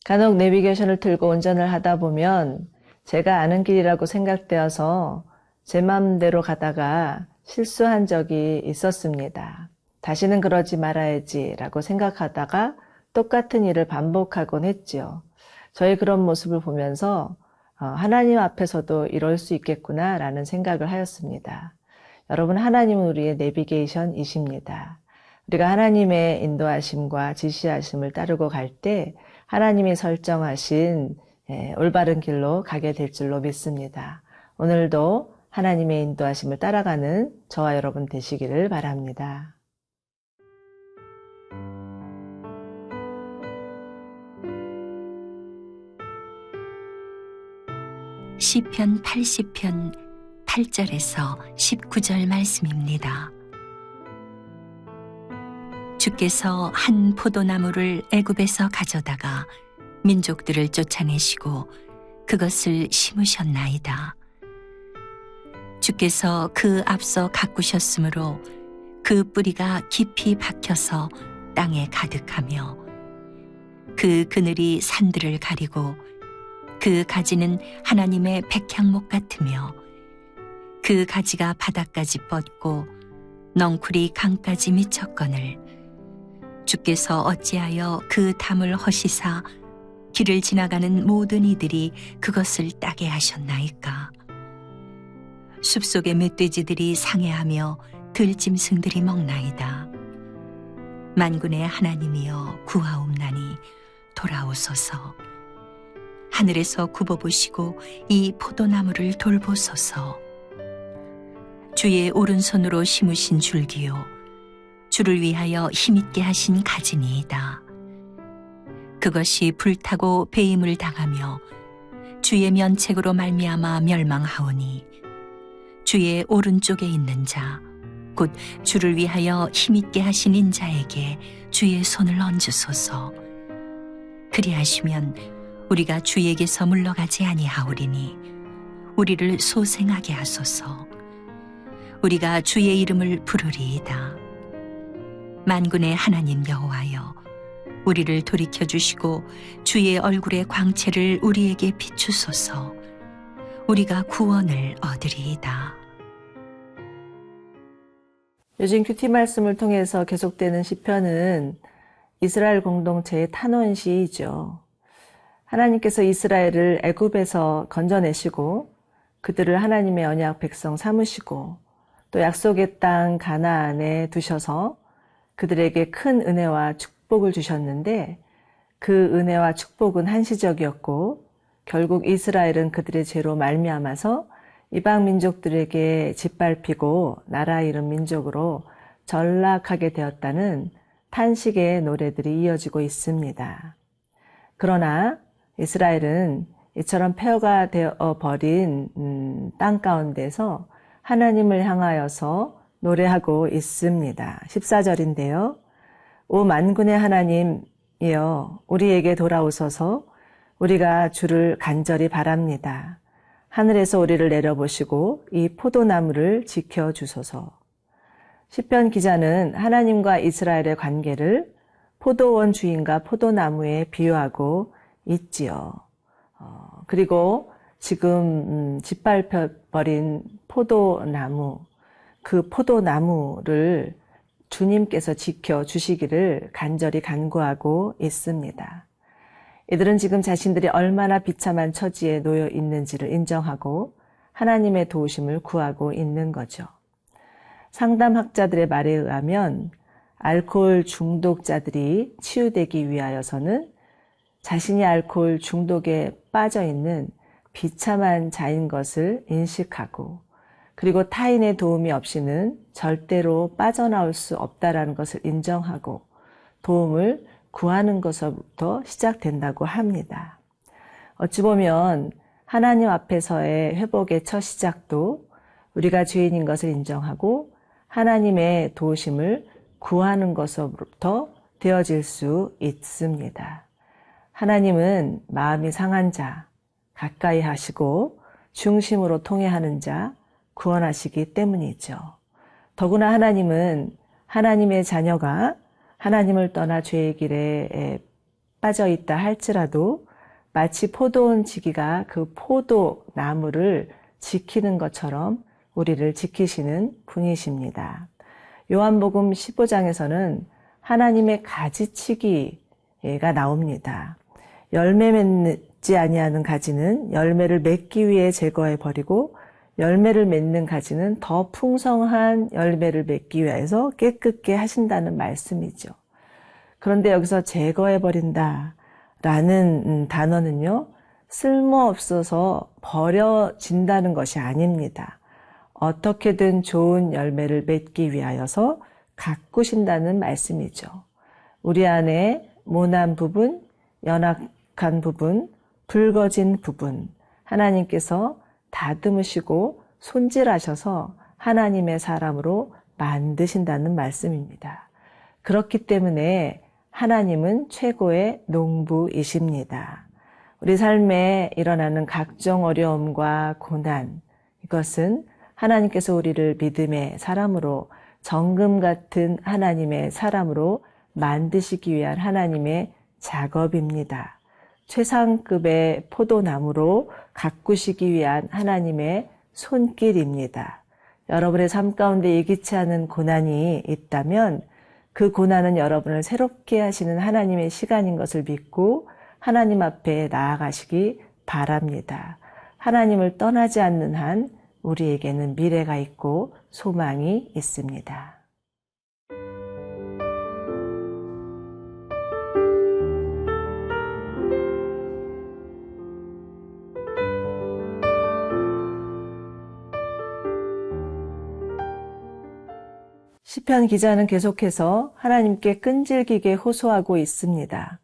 간혹 내비게이션을 틀고 운전을 하다 보면 제가 아는 길이라고 생각되어서 제 마음대로 가다가 실수한 적이 있었습니다. 다시는 그러지 말아야지라고 생각하다가 똑같은 일을 반복하곤 했지요. 저의 그런 모습을 보면서 하나님 앞에서도 이럴 수 있겠구나라는 생각을 하였습니다. 여러분, 하나님은 우리의 내비게이션이십니다. 우리가 하나님의 인도하심과 지시하심을 따르고 갈 때 하나님이 설정하신 올바른 길로 가게 될 줄로 믿습니다. 오늘도 하나님의 인도하심을 따라가는 저와 여러분 되시기를 바랍니다. 시편 80편 8절에서 19절 말씀입니다. 주께서 한 포도나무를 애굽에서 가져다가 민족들을 쫓아내시고 그것을 심으셨나이다. 주께서 그 앞서 가꾸셨으므로 그 뿌리가 깊이 박혀서 땅에 가득하며 그 그늘이 산들을 가리고 그 가지는 하나님의 백향목 같으며 그 가지가 바닥까지 뻗고 넝쿨이 강까지 미쳤거늘 주께서 어찌하여 그 담을 허시사 길을 지나가는 모든 이들이 그것을 따게 하셨나이까. 숲속의 멧돼지들이 상해하며 들짐승들이 먹나이다. 만군의 하나님이여 구하옵나니 돌아오소서. 하늘에서 굽어보시고 이 포도나무를 돌보소서. 주의 오른손으로 심으신 줄기요 주를 위하여 힘있게 하신 가지니이다. 그것이 불타고 배임을 당하며 주의 면책으로 말미암아 멸망하오니 주의 오른쪽에 있는 자 곧 주를 위하여 힘있게 하신 인자에게 주의 손을 얹으소서. 그리하시면 우리가 주에게서 물러가지 아니하오리니 우리를 소생하게 하소서. 우리가 주의 이름을 부르리이다. 만군의 하나님 여호와여 우리를 돌이켜주시고 주의 얼굴의 광채를 우리에게 비추소서. 우리가 구원을 얻으리이다. 요즘 큐티 말씀을 통해서 계속되는 시편은 이스라엘 공동체의 탄원시이죠. 하나님께서 이스라엘을 애굽에서 건져내시고 그들을 하나님의 언약 백성 삼으시고 또 약속의 땅 가나안에 두셔서 그들에게 큰 은혜와 축복을 주셨는데 그 은혜와 축복은 한시적이었고 결국 이스라엘은 그들의 죄로 말미암아서 이방 민족들에게 짓밟히고 나라 잃은 민족으로 전락하게 되었다는 탄식의 노래들이 이어지고 있습니다. 그러나 이스라엘은 이처럼 폐허가 되어 버린 땅 가운데서 하나님을 향하여서 노래하고 있습니다. 14절인데요. 오 만군의 하나님이여 우리에게 돌아오소서. 우리가 주를 간절히 바랍니다. 하늘에서 우리를 내려보시고 이 포도나무를 지켜주소서. 시편 기자는 하나님과 이스라엘의 관계를 포도원 주인과 포도나무에 비유하고 있지요. 그리고 지금 짓밟혀버린 포도나무, 그 포도나무를 주님께서 지켜주시기를 간절히 간구하고 있습니다. 이들은 지금 자신들이 얼마나 비참한 처지에 놓여 있는지를 인정하고 하나님의 도우심을 구하고 있는 거죠. 상담학자들의 말에 의하면 알코올 중독자들이 치유되기 위하여서는 자신이 알코올 중독에 빠져 있는 비참한 자인 것을 인식하고 그리고 타인의 도움이 없이는 절대로 빠져나올 수 없다라는 것을 인정하고 도움을 구하는 것부터 시작된다고 합니다. 어찌 보면 하나님 앞에서의 회복의 첫 시작도 우리가 죄인인 것을 인정하고 하나님의 도우심을 구하는 것으로부터 되어질 수 있습니다. 하나님은 마음이 상한 자 가까이 하시고 중심으로 통회하는 자 구원하시기 때문이죠. 더구나 하나님은 하나님의 자녀가 하나님을 떠나 죄의 길에 빠져 있다 할지라도 마치 포도원 지기가 그 포도나무를 지키는 것처럼 우리를 지키시는 분이십니다. 요한복음 15장에서는 하나님의 가지치기가 나옵니다. 열매 맺지 아니하는 가지는 열매를 맺기 위해 제거해 버리고 열매를 맺는 가지는 더 풍성한 열매를 맺기 위해서 깨끗게 하신다는 말씀이죠. 그런데 여기서 제거해 버린다 라는 단어는요, 쓸모없어서 버려진다는 것이 아닙니다. 어떻게든 좋은 열매를 맺기 위하여서 가꾸신다는 말씀이죠. 우리 안에 모난 부분, 연약한 부분, 붉어진 부분, 하나님께서 다듬으시고 손질하셔서 하나님의 사람으로 만드신다는 말씀입니다. 그렇기 때문에 하나님은 최고의 농부이십니다. 우리 삶에 일어나는 각종 어려움과 고난, 이것은 하나님께서 우리를 믿음의 사람으로, 정금 같은 하나님의 사람으로 만드시기 위한 하나님의 작업입니다. 최상급의 포도나무로 가꾸시기 위한 하나님의 손길입니다. 여러분의 삶 가운데 예기치 않은 고난이 있다면 그 고난은 여러분을 새롭게 하시는 하나님의 시간인 것을 믿고 하나님 앞에 나아가시기 바랍니다. 하나님을 떠나지 않는 한 우리에게는 미래가 있고 소망이 있습니다. 시편 기자는 계속해서 하나님께 끈질기게 호소하고 있습니다.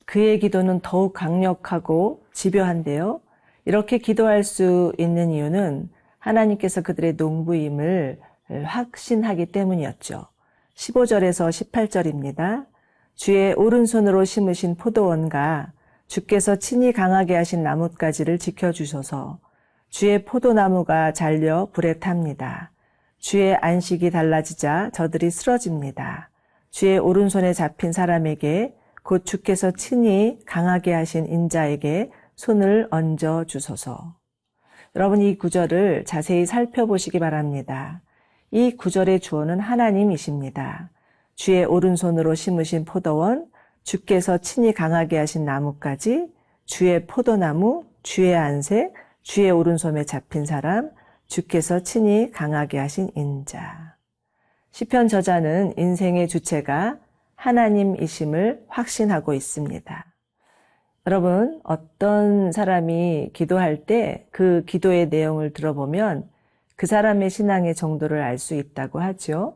그의 기도는 더욱 강력하고 집요한데요. 이렇게 기도할 수 있는 이유는 하나님께서 그들의 농부임을 확신하기 때문이었죠. 15절에서 18절입니다. 주의 오른손으로 심으신 포도원과 주께서 친히 강하게 하신 나뭇가지를 지켜주소서. 주의 포도나무가 잘려 불에 탑니다. 주의 안식이 달라지자 저들이 쓰러집니다. 주의 오른손에 잡힌 사람에게 곧 주께서 친히 강하게 하신 인자에게 손을 얹어 주소서. 여러분, 이 구절을 자세히 살펴보시기 바랍니다. 이 구절의 주어는 하나님이십니다. 주의 오른손으로 심으신 포도원, 주께서 친히 강하게 하신 나뭇가지, 주의 포도나무, 주의 안색, 주의 오른손에 잡힌 사람, 주께서 친히 강하게 하신 인자. 시편 저자는 인생의 주체가 하나님이심을 확신하고 있습니다. 여러분, 어떤 사람이 기도할 때 그 기도의 내용을 들어보면 그 사람의 신앙의 정도를 알 수 있다고 하죠.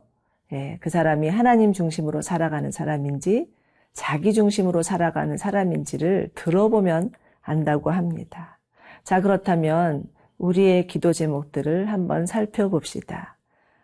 그 사람이 하나님 중심으로 살아가는 사람인지 자기 중심으로 살아가는 사람인지를 들어보면 안다고 합니다. 자, 그렇다면 우리의 기도 제목들을 한번 살펴봅시다.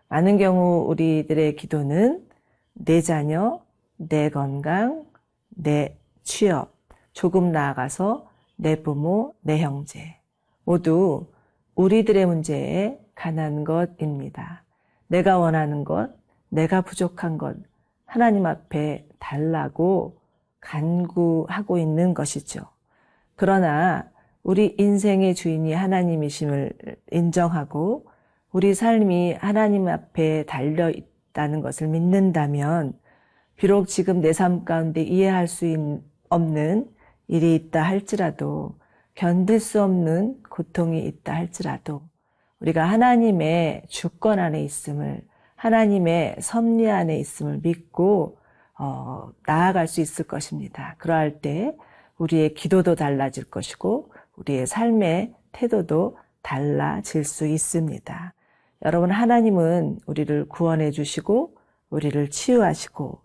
많은 경우 우리들의 기도는 내 자녀, 내 건강, 내 취업, 조금 나아가서 내 부모, 내 형제, 모두 우리들의 문제에 관한 것입니다. 내가 원하는 것, 내가 부족한 것, 하나님 앞에 달라고 간구하고 있는 것이죠. 그러나 우리 인생의 주인이 하나님이심을 인정하고 우리 삶이 하나님 앞에 달려 있다는 것을 믿는다면 비록 지금 내 삶 가운데 이해할 수 없는 일이 있다 할지라도, 견딜 수 없는 고통이 있다 할지라도 우리가 하나님의 주권 안에 있음을, 하나님의 섭리 안에 있음을 믿고 나아갈 수 있을 것입니다. 그러할 때 우리의 기도도 달라질 것이고 우리의 삶의 태도도 달라질 수 있습니다. 여러분, 하나님은 우리를 구원해 주시고 우리를 치유하시고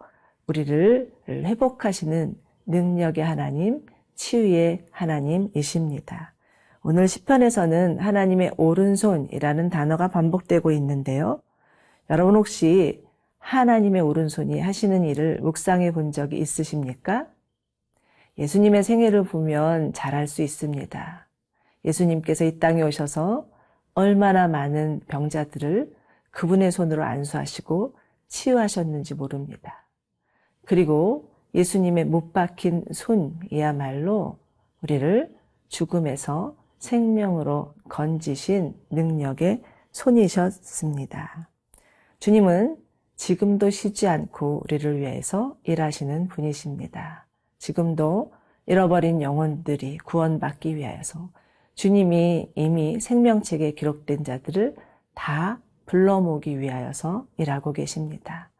우리를 회복하시는 능력의 하나님, 치유의 하나님이십니다. 오늘 시편에서는 하나님의 오른손이라는 단어가 반복되고 있는데요. 여러분, 혹시 하나님의 오른손이 하시는 일을 묵상해 본 적이 있으십니까? 예수님의 생애를 보면 잘 알 수 있습니다. 예수님께서 이 땅에 오셔서 얼마나 많은 병자들을 그분의 손으로 안수하시고 치유하셨는지 모릅니다. 그리고 예수님의 못 박힌 손이야말로 우리를 죽음에서 생명으로 건지신 능력의 손이셨습니다. 주님은 지금도 쉬지 않고 우리를 위해서 일하시는 분이십니다. 지금도 잃어버린 영혼들이 구원받기 위하여서 주님이 이미 생명책에 기록된 자들을 다 불러 모으기 위하여서 일하고 계십니다.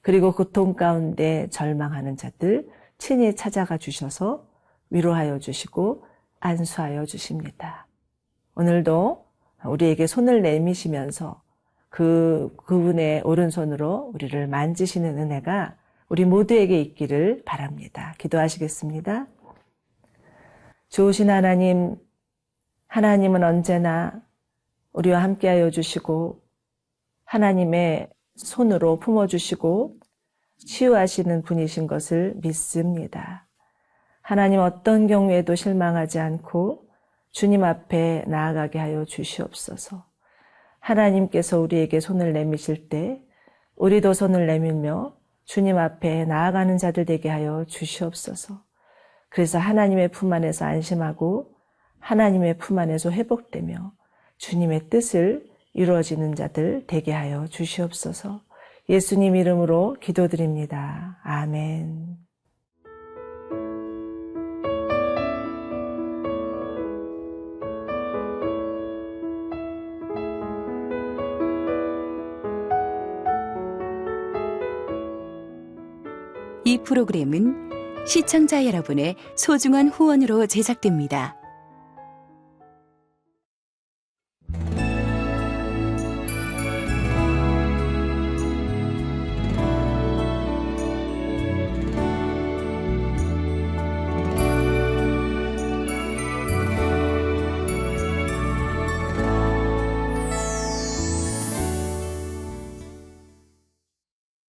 그리고 고통 가운데 절망하는 자들 친히 찾아가 주셔서 위로하여 주시고 안수하여 주십니다. 오늘도 우리에게 손을 내미시면서 그분의 오른손으로 우리를 만지시는 은혜가 우리 모두에게 있기를 바랍니다. 기도하시겠습니다. 좋으신 하나님, 하나님은 언제나 우리와 함께하여 주시고 하나님의 손으로 품어주시고 치유하시는 분이신 것을 믿습니다. 하나님 어떤 경우에도 실망하지 않고 주님 앞에 나아가게 하여 주시옵소서. 하나님께서 우리에게 손을 내미실 때 우리도 손을 내밀며 주님 앞에 나아가는 자들 되게 하여 주시옵소서. 그래서 하나님의 품 안에서 안심하고 하나님의 품 안에서 회복되며 주님의 뜻을 이루어지는 자들 되게 하여 주시옵소서. 예수님 이름으로 기도드립니다. 아멘. 이 프로그램은 시청자 여러분의 소중한 후원으로 제작됩니다.